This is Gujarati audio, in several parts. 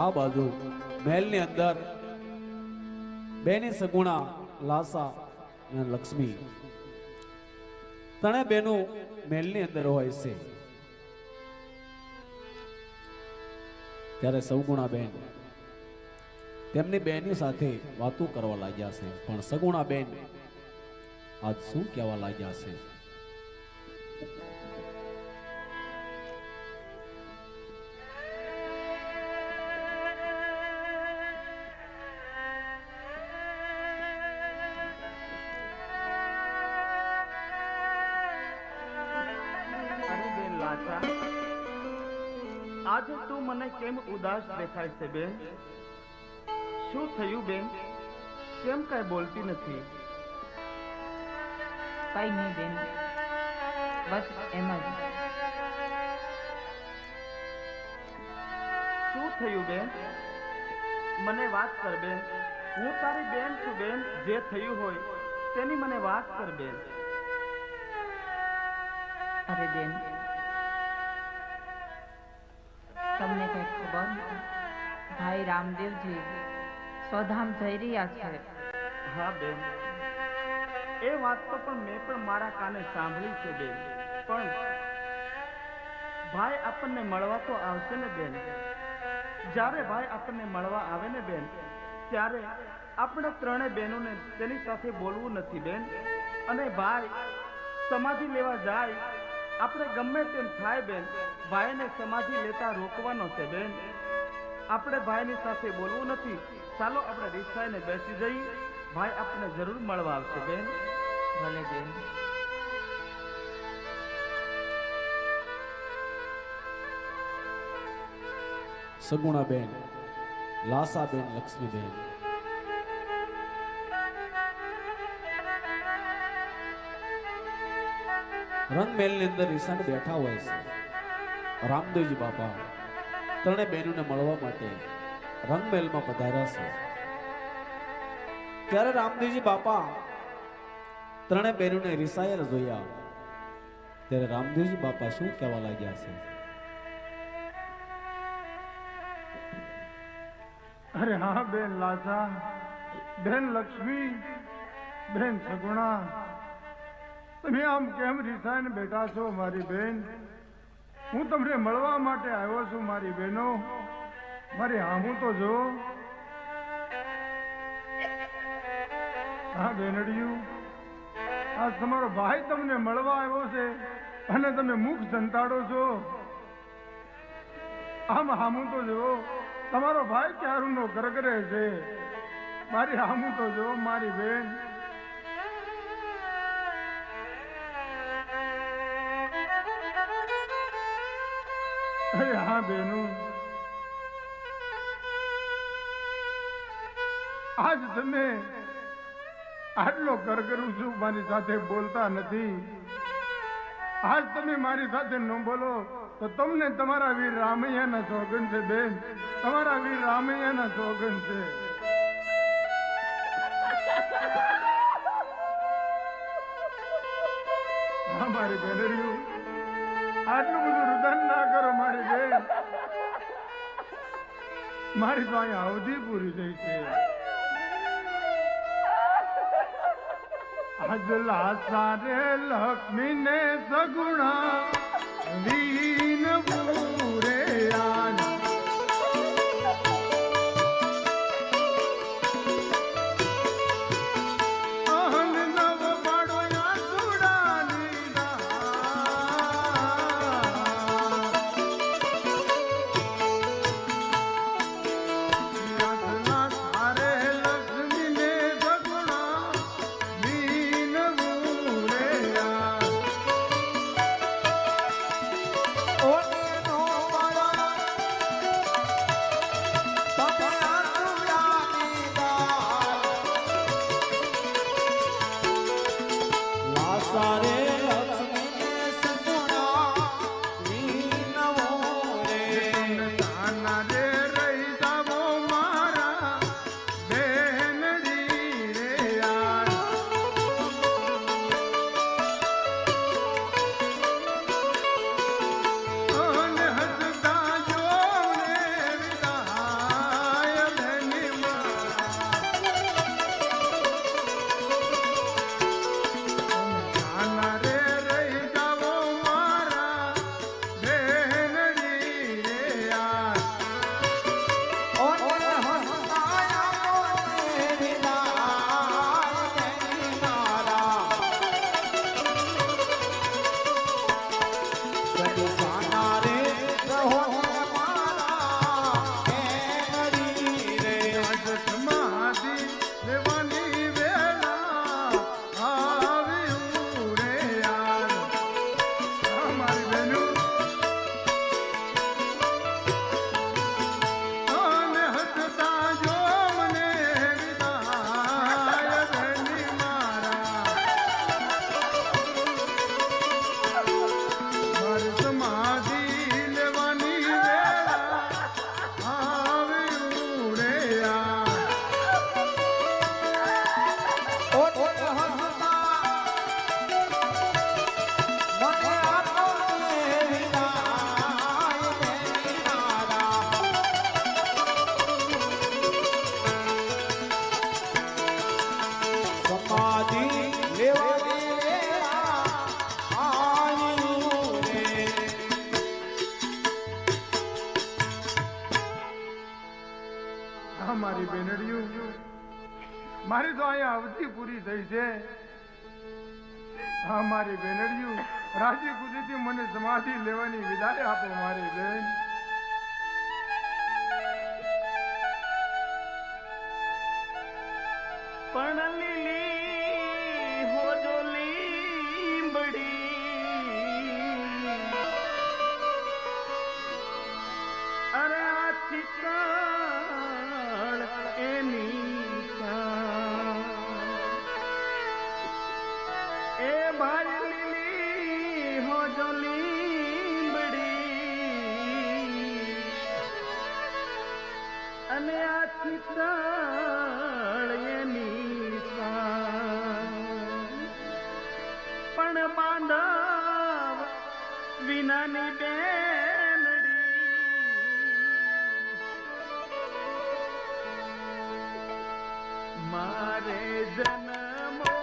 આ બાજુ મહેલની અંદર બેની સગુણા લાસા અને લક્ષ્મી ત્રણે બેનો મહેલની અંદર હોય છે. ત્યારે સગુણા બેન તેમની બેની સાથે વાતો કરવા લાગ્યા છે. પણ સગુણા બેન આજ શું કહેવા લાગ્યા છે? આજે તું મને કેમ ઉદાસ દેખાય છે બેન? શું થયું બેન? કેમ કઈ બોલતી નથી? કઈ નહીં બેન, બસ એમ જ. શું થયું બેન? મને વાત કર બેન. હું તારી બેન છું બેન. જે થયું હોય તેની મને વાત કર બેન. અરે બેન, તમને કઈ ખબર નથી? ભાઈ રામદેવજી સ્વધામ જઈ રહ્યા છે. હા બેન, એ વાત તો પણ મેં પણ મારા કાને સાંભળી છે બેન. પણ ભાઈ આપણને મળવા તો આવશે ને બેન. જ્યારે ભાઈ આપણને મળવા આવે ને બેન, ત્યારે આપણે ત્રણે બહેનોને તેની સાથે બોલવું નથી બેન. અને ભાઈ સમાધિ લેવા જાય, આપણે ગમે તેમ થાય બેન, ભાઈને સમાધિ લેતા રોકવાનો છે બેન. આપણે ભાઈની સાથે બોલવું નથી. ચાલો આપણે રિક્ષાને બેસી જઈએ. ભાઈ આપણને જરૂર મળવા આવશે બેન. ભલે બેન. સગુણા બેન, લાસા બેન, લક્ષ્મી બેન રંગમહેલની અંદર ઈશાન બેઠા હોય છે. રામદેવજી બાપા ત્રણે બહેનોને મળવા માટે રંગમહેલમાં પધાર્યા છે. ત્યારે રામદેવજી બાપા ત્રણે બહેનોને રિસાયેલ જોયા. ત્યારે રામદેવજી બાપા શું કહેવા લાગ્યા છે? અરે હા બેન લાસા, બેન લક્ષ્મી, બેન સગુણા, તમે આમ કેમ રિસાઈને બેઠા છો મારી બેન? હું તમને મળવા માટે આવ્યો છું મારી બહેનો. મારી હામું તો જો. હા બેનડિયું, આજ તમારો ભાઈ તમને મળવા આવ્યો છે અને તમે મુખ સંતાડો છો. આમ હામું તો જો, તમારો ભાઈ ક્યારું નો ગરગરે છે. મારી હામું તો જો મારી બેન. અરે હા બેનું, આજ તમે આટલો કરકરું છું મારી સાથે બોલતા નથી. આજ તમે મારી સાથે ન બોલો તો તમને તમારા વીર રામૈયાના સોગન છે બેન. તમારા વીર રામૈયાના સોગન છે. હા મારી બેનરિયું, આટલું બધું રુદન ના કરો મારી બેન. મારી તો અહીંયા અવધિ પૂરી થઈ છે. આજ લાસા રે લક્ષ્મી ને સગુણા વીન પૂરે આન. નો મારી તો અહીંયા અવધિ પૂરી થઈ છે. હા મારી બેનડિયું, રાજી ખુશીથી મને સમાધિ લેવાની વિદાય આપો મારી બેન. પણ લીલી હો જો લીંબડી, અરે આ ચિત્રણ એની એ ભાઈ લીલી હો જો લીંબડી, અને આ ચિત્રણ એની પણ બાંધવ વિનાની બેનડી, મારે જન્મો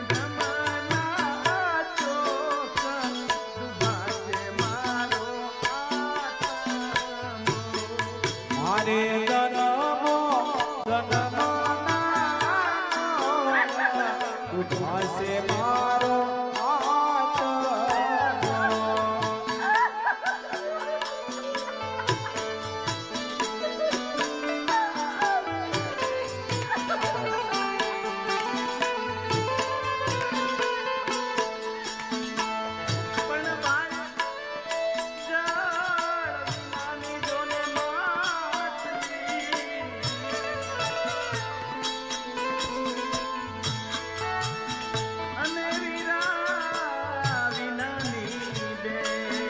જન્મના ચોકન સુભાષે મારો આત્મો, મારે જન્મો જન્મના ઉઠાશે મારો પણ ભાઈ જળ વિનાની જોને માછલી, અને વીરા વિનાની બેન,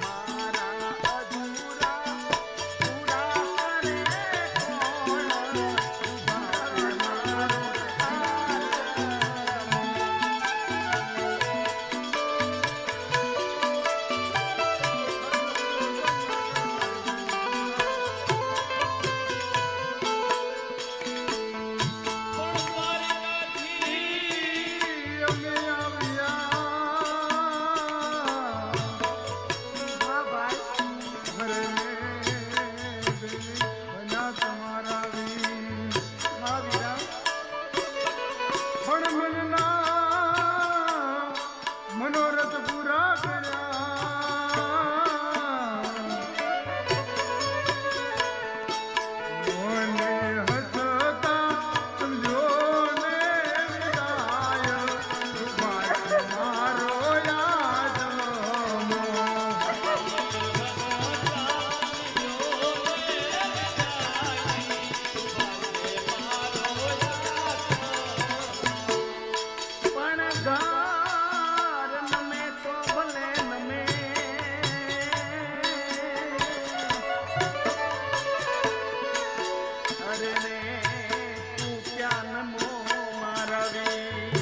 મારા અધૂરા પૂરા કરે કોણ, સુભાષ મારો અમે આવ્યા હા ભાઈ ઘરે બના તમારા વીર. હા વીરા પણ મનના મનોરથ પૂરા કર્યા. મને હસતા સમજો ને વિદાય, સુભાષ મારો યાદમો. પણ ગાર નમે તો ભલે નમે, અરે રે તું ક્યાં નમો મારા વીર,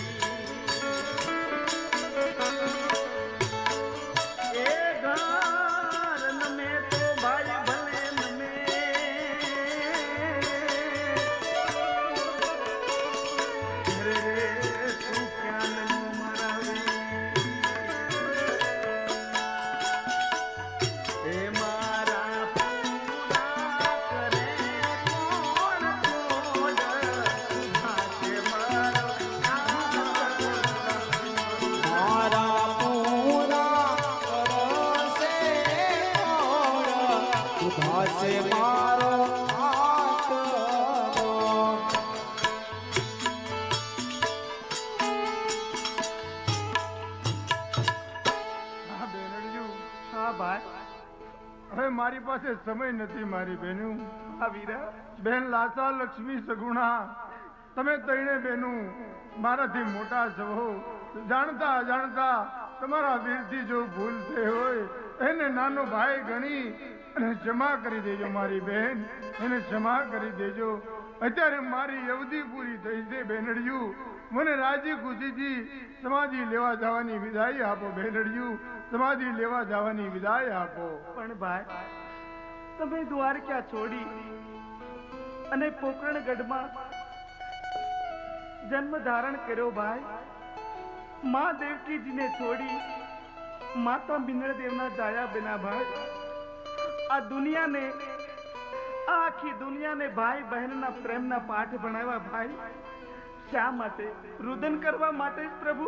એ ગાર નમે તો ભાઈ ભલે નમે, અરે રે તું ક્યાં નમો મારા વીર, એ મારા પૂરા કરે કોણ કોણ, સુભાષે મારો મારા પૂરા કરશે કોણ, ઉઠાશે મારો આત્મો. હા બેનડિયું, હા ભાઈ હવે મારી પાસે સમય નથી મારી બેનું. હા વીરા બેન લાસા, લક્ષ્મી, સગુણા, તમે ત્રણે બેનું મારાથી મોટા છો. જાણતા અજાણતા તમારા વીરથી જો ભૂલ થઈ હોય એને નાનો ભાઈ ગણી અને ક્ષમા કરી દેજો મારી બેન, એને ક્ષમા કરી દેજો. અત્યારે મારી અવધિ પૂરી થઈ છે બેનડિયું, મને રાજી ખુશીથી સમાધિ લેવા જવાની વિદાય આપો બેનડિયું, સમાધિ લેવા જવાની વિદાય આપો. પણ ભાઈ તમે દ્વારકા છોડી અને પોકરણગઢમાં જન્મ ધારણ કર્યો ભાઈ, મા દેવકીજીને છોડી માતા મિનળ દેવના જાયા બિના ભાઈ આ દુનિયાને આ આખી દુનિયાને ભાઈ બહેનના પ્રેમના પાઠ ભણાવ્યા ભાઈ શા માટે? રુદન કરવા માટે જ પ્રભુ.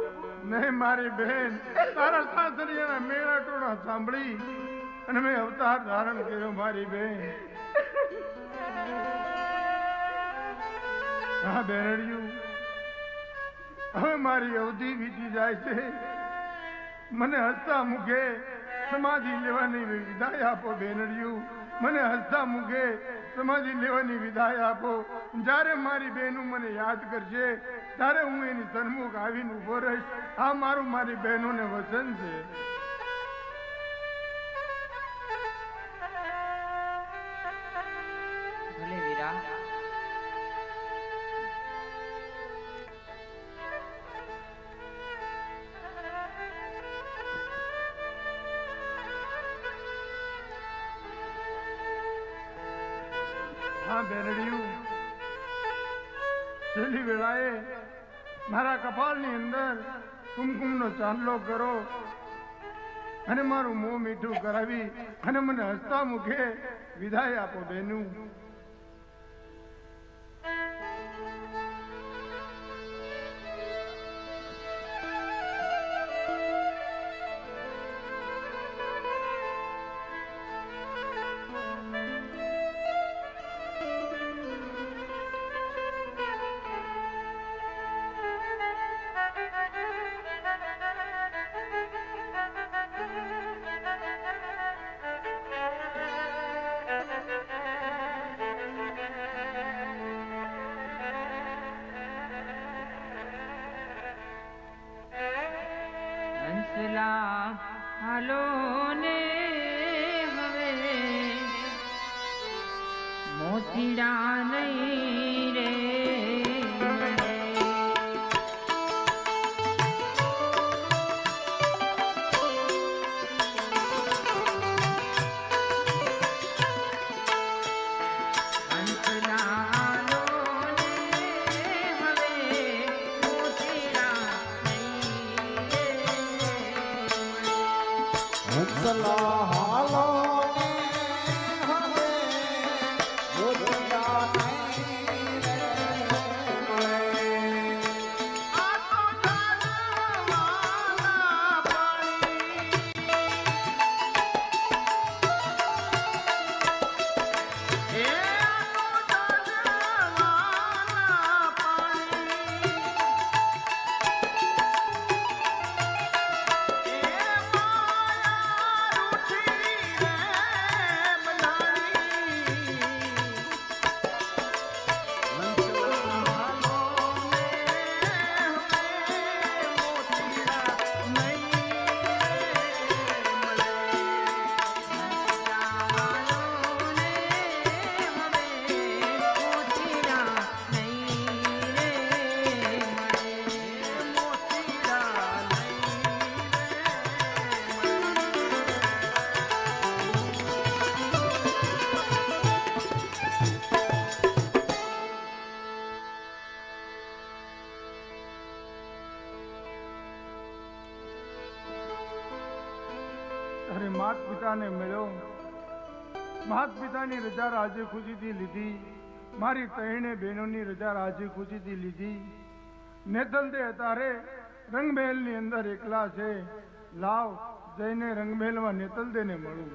નહીં મારી બેન, તારા સાસરિયાના મેળા ટોળા સાંભળી અને મેં અવતાર ધારણ કર્યો મારી બેન. હા બેનડિયું, હવે મારી અવધિ વીતી જાય છે. મને હસતા મુખે સમાધિ લેવાની વિદાય આપો બેનડિયું. મને હસતા મુખે સમાધિ લેવાની વિદાય આપો. જ્યારે મારી બહેનું મને યાદ કરશે ત્યારે હું એની સન્મુખ આવીને ઉભો રહીશ. આ મારું મારી બહેનોને વચન છે. ભલે વીરા. હા બેનડિયું, છેલ્લી વેળાએ મારા કપાળની અંદર કુમકુમનો ચાંદલો કરો અને મારું મોં મીઠું કરાવી અને મને હસતા મુખે વિદાય આપો બેનું. હંસલા હાલો ને હવે મોતીડા નહીં રે હંસલા હાલો ને હવે મોતીડા નહીં રે મળે. અરે માત પિતાને મળ્યો, માત પિતાની રજા રાજી ખુશીથી લીધી. મારી ત્રણે બહેનોની રજા રાજી ખુશીથી લીધી. નેતલ દે તારે રંગમહેલની અંદર એકલા છે. લાવ જઈને રંગમહેલમાં નેતલ દેને મળું.